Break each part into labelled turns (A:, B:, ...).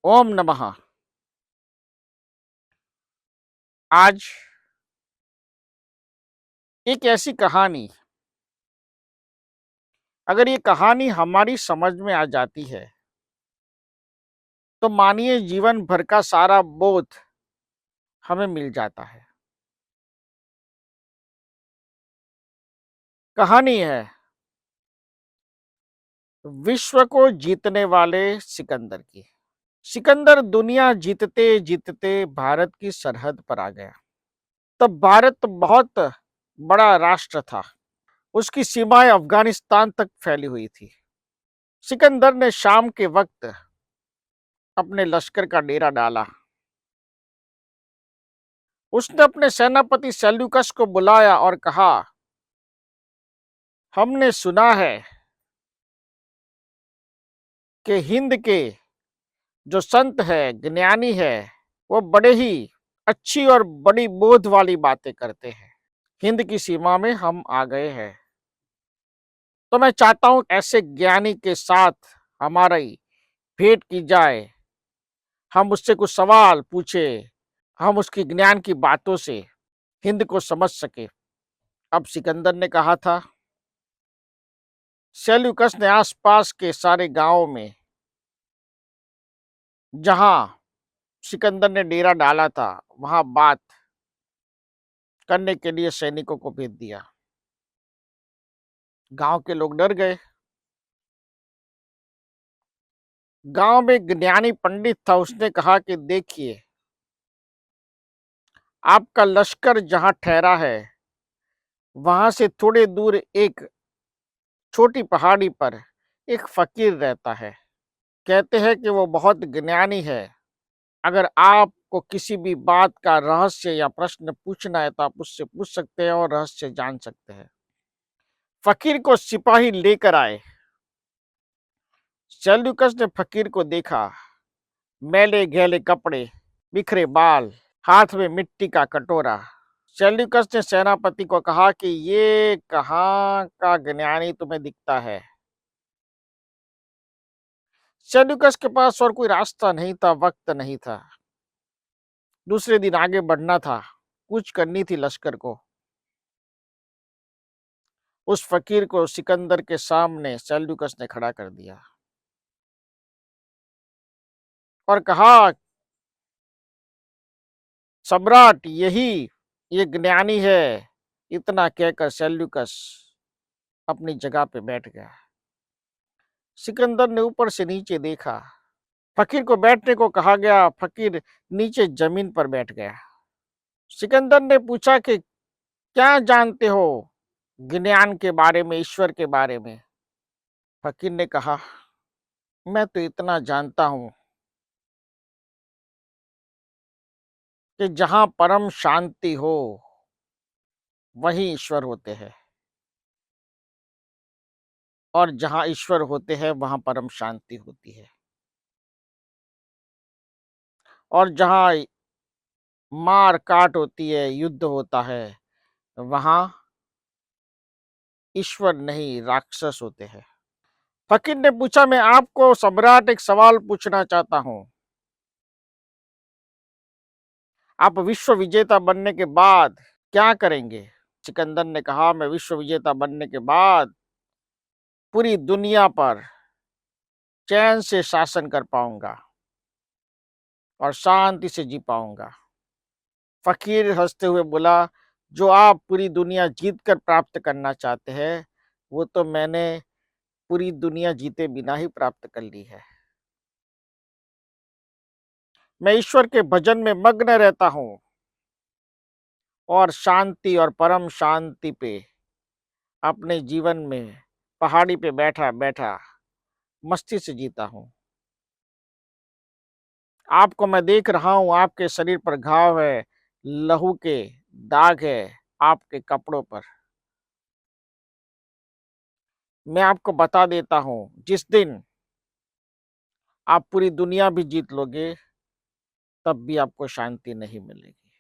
A: ओम नमः। आज एक ऐसी कहानी, अगर ये कहानी हमारी समझ में आ जाती है, तो मानिए जीवन भर का सारा बोध हमें मिल जाता है। कहानी है विश्व को जीतने वाले सिकंदर की। सिकंदर दुनिया जीतते जीतते भारत की सरहद पर आ गया। तब भारत बहुत बड़ा राष्ट्र था। उसकी सीमाएं अफगानिस्तान तक फैली हुई थी। सिकंदर ने शाम के वक्त अपने लश्कर का डेरा डाला। उसने अपने सेनापति सेल्यूकस को बुलाया और कहा, हमने सुना है कि हिंद के जो संत है, ज्ञानी है, वो बड़े ही अच्छी और बड़ी बोध वाली बातें करते हैं। हिंद की सीमा में हम आ गए हैं, तो मैं चाहता हूं ऐसे ज्ञानी के साथ हमारी भेंट की जाए। हम उससे कुछ सवाल पूछे, हम उसकी ज्ञान की बातों से हिंद को समझ सके। अब सिकंदर ने कहा था, सेल्यूकस ने आसपास के सारे गांवों में जहां सिकंदर ने डेरा डाला था, वहां बात करने के लिए सैनिकों को भेज दिया। गांव के लोग डर गए। गांव में एक ज्ञानी पंडित था। उसने कहा कि देखिए, आपका लश्कर जहां ठहरा है, वहां से थोड़े दूर एक छोटी पहाड़ी पर एक फकीर रहता है। कहते हैं कि वो बहुत ज्ञानी है। अगर आपको किसी भी बात का रहस्य या प्रश्न पूछना है, तो आप उससे पूछ सकते हैं और रहस्य जान सकते हैं। फकीर को सिपाही लेकर आए। सेल्यूकस ने फकीर को देखा। मैले गैले कपड़े, बिखरे बाल, हाथ में मिट्टी का कटोरा। सेल्यूकस ने सेनापति को कहा कि ये कहाँ का ज्ञानी तुम्हें दिखता है। सेल्यूकस के पास और कोई रास्ता नहीं था, वक्त नहीं था। दूसरे दिन आगे बढ़ना था, कुछ करनी थी लश्कर को। उस फकीर को सिकंदर के सामने सेल्यूकस ने खड़ा कर दिया और कहा, सम्राट यही ये ज्ञानी है। इतना कहकर सेल्यूकस अपनी जगह पे बैठ गया। सिकंदर ने ऊपर से नीचे देखा। फकीर को बैठने को कहा गया। फकीर नीचे जमीन पर बैठ गया। सिकंदर ने पूछा कि क्या जानते हो ज्ञान के बारे में, ईश्वर के बारे में। फकीर ने कहा, मैं तो इतना जानता हूं कि जहां परम शांति हो, वहीं ईश्वर होते हैं, और जहां ईश्वर होते हैं वहां परम शांति होती है। और जहां मार काट होती है, युद्ध होता है, वहां ईश्वर नहीं, राक्षस होते हैं। फकीर ने पूछा, मैं आपको सम्राट एक सवाल पूछना चाहता हूं। आप विश्व विजेता बनने के बाद क्या करेंगे। सिकंदर ने कहा, मैं विश्व विजेता बनने के बाद पूरी दुनिया पर चैन से शासन कर पाऊंगा और शांति से जी पाऊंगा। फकीर हंसते हुए बोला, जो आप पूरी दुनिया जीत कर प्राप्त करना चाहते हैं, वो तो मैंने पूरी दुनिया जीते बिना ही प्राप्त कर ली है। मैं ईश्वर के भजन में मग्न रहता हूँ और शांति और परम शांति पे अपने जीवन में पहाड़ी पे बैठा बैठा मस्ती से जीता हूँ। आपको मैं देख रहा हूँ, आपके शरीर पर घाव है, लहू के दाग है आपके कपड़ों पर। मैं आपको बता देता हूँ, जिस दिन आप पूरी दुनिया भी जीत लोगे, तब भी आपको शांति नहीं मिलेगी।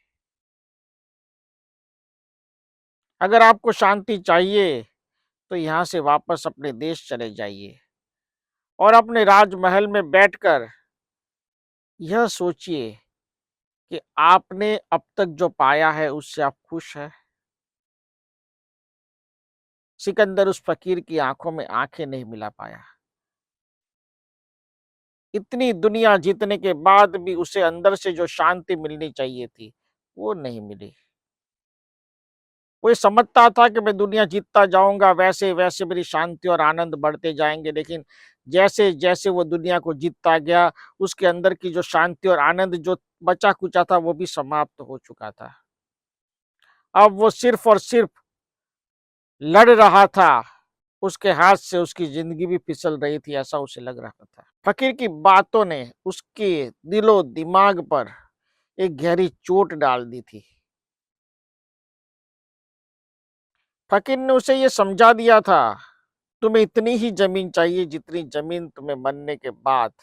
A: अगर आपको शांति चाहिए, तो यहाँ से वापस अपने देश चले जाइए और अपने राजमहल में बैठकर यह सोचिए कि आपने अब तक जो पाया है उससे आप खुश हैं? सिकंदर उस फ़कीर की आँखों में आँखें नहीं मिला पाया। इतनी दुनिया जीतने के बाद भी उसे अंदर से जो शांति मिलनी चाहिए थी, वो नहीं मिली। वो ये समझता था कि मैं दुनिया जीतता जाऊँगा, वैसे-वैसे मेरी शांति और आनंद बढ़ते जाएँगे, लेकिन जैसे-जैसे वो दुनिया को जीतता गया, उसके अंदर की जो शांति और आनंद जो बचा-कुचा था, वो भी समाप्त हो चुका था। अब वो सिर्फ़ और सिर्फ़ लड़ रहा था। उसके हाथ से उसकी ज़िंदगी भी फिसल रही थी, ऐसा उसे लग रहा था। फ़कीर की बातों ने उसके दिलो-दिमाग पर एक गहरी चोट डाल दी थी। फ़कीर ने उसे ये समझा दिया था, तुम्हें इतनी ही ज़मीन चाहिए जितनी ज़मीन तुम्हें मरने के बाद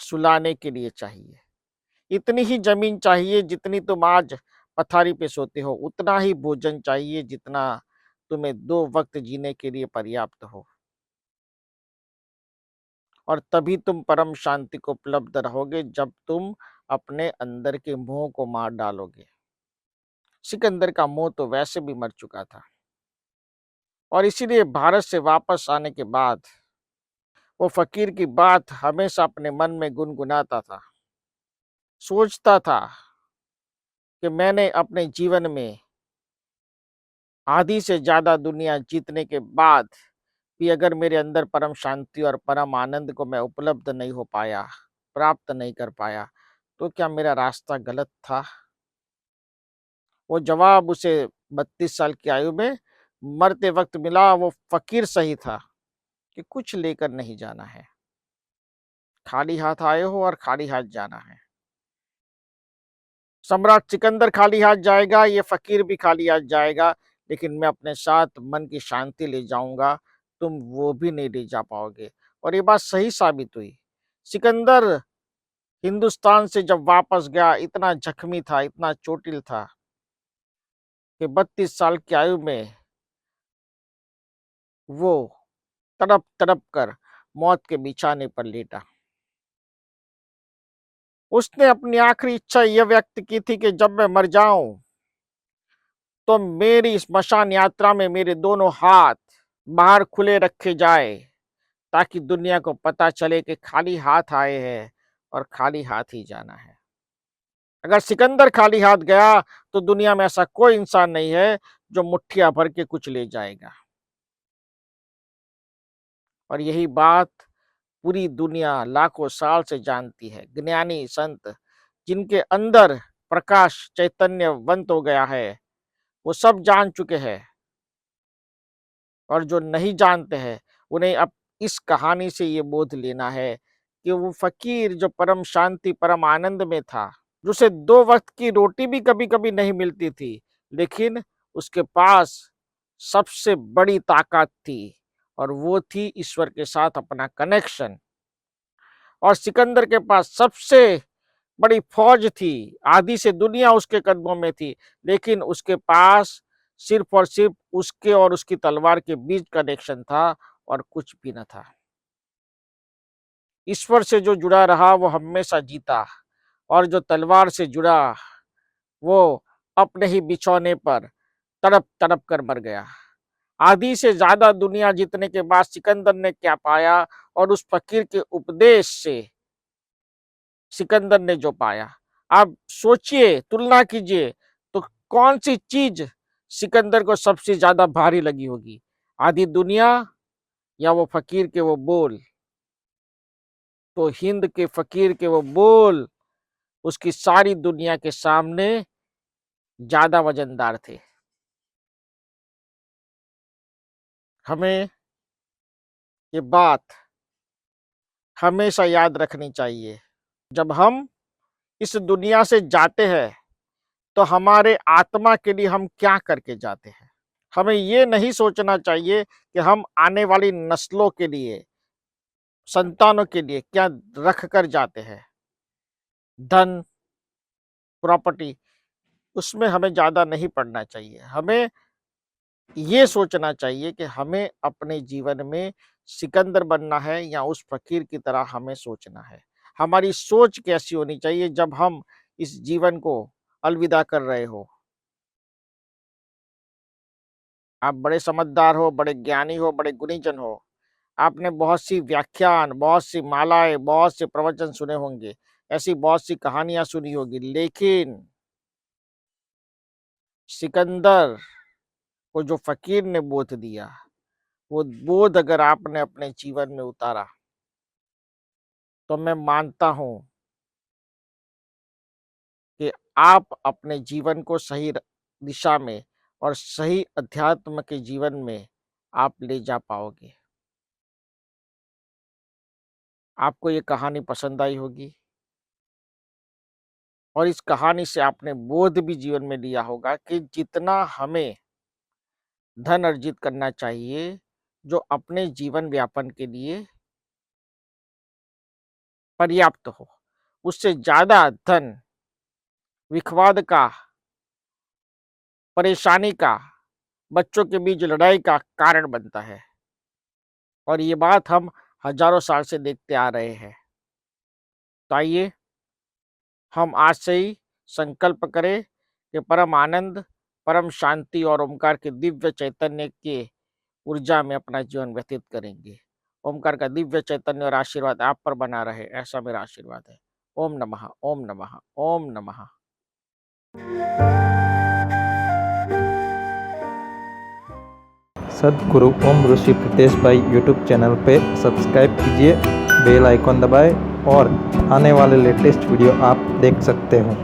A: सुलाने के लिए चाहिए। इतनी ही ज़मीन चाहिए जितनी तुम आज पथारी पे सोते हो, उतना ही भोजन चाहिए जितना तुम्हें 2 वक़्त जीने के लिए पर्याप्त हो। और तभी तुम परम शांति को उपलब्ध रहोगे जब तुम अपने अंदर के मोह को मार डालोगे। सिकंदर का मोह तो वैसे भी मर चुका था और इसीलिए भारत से वापस आने के बाद वो फ़कीर की बात हमेशा अपने मन में गुनगुनाता था। सोचता था कि मैंने अपने जीवन में आधी से ज़्यादा दुनिया जीतने के बाद भी अगर मेरे अंदर परम शांति और परम आनंद को मैं उपलब्ध नहीं हो पाया, प्राप्त नहीं कर पाया, तो क्या मेरा रास्ता गलत था? वो जवाब उसे 32 साल की आयु में मरते वक़्त मिला। वो फ़कीर सही था कि कुछ लेकर नहीं जाना है। खाली हाथ आए हो और खाली हाथ जाना है। सम्राट सिकंदर खाली हाथ जाएगा, ये फ़कीर भी खाली हाथ जाएगा, लेकिन मैं अपने साथ मन की शांति ले जाऊँगा, तुम वो भी नहीं ले जा पाओगे। और ये बात सही साबित हुई। सिकंदर हिंदुस्तान से जब वापस गया, इतना ज़ख्मी था, इतना चोटिल था कि 32 साल की आयु में वो तड़प-तड़प कर मौत के बिछाने पर लेटा। उसने अपनी आखिरी इच्छा ये व्यक्त की थी कि जब मैं मर जाऊँ, तो मेरी स्मशान यात्रा में मेरे दोनों हाथ बाहर खुले रखे जाए, ताकि दुनिया को पता चले कि खाली हाथ आए हैं और खाली हाथ ही जाना है। अगर सिकंदर खाली हाथ गया, तो दुनिया में ऐसा कोई इंसान नहीं है, जो मुट्ठियाँ भर के कुछ ले जाएगा। और यही बात पूरी दुनिया लाखों साल से जानती है। ज्ञानी संत जिनके अंदर प्रकाश चैतन्यवंत हो गया है, वो सब जान चुके हैं। और जो नहीं जानते हैं, उन्हें अब इस कहानी से ये बोध लेना है कि वो फकीर जो परम शांति परम आनंद में था, जिसे 2 वक्त की रोटी भी कभी-कभी नहीं मिलती थी, लेकिन उसके पास सबसे बड़ी ताकत थी और वो थी ईश्वर के साथ अपना कनेक्शन। और सिकंदर के पास सबसे बड़ी फौज थी, आधी से दुनिया उसके कदमों में थी, लेकिन उसके पास सिर्फ और सिर्फ उसके और उसकी तलवार के बीच कनेक्शन था और कुछ भी न था। ईश्वर से जो जुड़ा रहा वो हमेशा जीता और जो तलवार से जुड़ा वो अपने ही बिछौने पर तड़प तड़प कर मर गया। आधी से ज्यादा दुनिया जीतने के बाद सिकंदर ने क्या पाया और उस फकीर के उपदेश से सिकंदर ने जो पाया, आप सोचिए, तुलना कीजिए, तो कौन सी चीज सिकंदर को सबसे ज्यादा भारी लगी होगी? आधी दुनिया या वो फकीर के वो बोल? तो हिंद के फकीर के वो बोल उसकी सारी दुनिया के सामने ज्यादा वजनदार थे। हमें ये बात हमेशा याद रखनी चाहिए। जब हम इस दुनिया से जाते हैं, तो हमारे आत्मा के लिए हम क्या करके जाते हैं? हमें ये नहीं सोचना चाहिए कि हम आने वाली नस्लों के लिए, संतानों के लिए क्या रख कर जाते हैं। धन, प्रॉपर्टी, उसमें हमें ज़्यादा नहीं पड़ना चाहिए। हमें ये सोचना चाहिए कि हमें अपने जीवन में सिकंदर बनना है या उस फकीर की तरह हमें सोचना है? हमारी सोच कैसी होनी चाहिए जब हम इस जीवन को अलविदा कर रहे हो? आप बड़े समझदार हो, बड़े ज्ञानी हो, बड़े गुणीजन हो। आपने बहुत सी व्याख्यान, बहुत सी मालाएँ, बहुत से प्रवचन सुने होंगे, ऐसी बहुत सी कहानियाँ सुनी होगी, लेकिन सिकंदर को जो फ़कीर ने बोध दिया, वो बोध अगर आपने अपने जीवन में उतारा, तो मैं मानता हूँ कि आप अपने जीवन को सही दिशा में और सही अध्यात्म के जीवन में आप ले जा पाओगे। आपको ये कहानी पसंद आई होगी और इस कहानी से आपने बोध भी जीवन में लिया होगा कि जितना हमें धन अर्जित करना चाहिए, जो अपने जीवन व्यापन के लिए पर्याप्त हो, उससे ज़्यादा धन विखवाद का, परेशानी का, बच्चों के बीच लड़ाई का कारण बनता है और ये बात हम हज़ारों साल से देखते आ रहे हैं। तो आइए हम आज से ही संकल्प करें कि परम आनंद, परम शांति और ओमकार के दिव्य चैतन्य के ऊर्जा में अपना जीवन व्यतीत करेंगे। ओमकार का दिव्य चैतन्य और आशीर्वाद आप पर बना रहे, ऐसा मेरा आशीर्वाद है। ओम नमः, ओम नमः, ओम नमः।
B: सद्गुरु ओम ऋषि प्रीतेश भाई यूट्यूब चैनल पे सब्सक्राइब कीजिए, बेल आइकॉन दबाएं और आने वाले लेटेस्ट वीडियो आप देख सकते हो।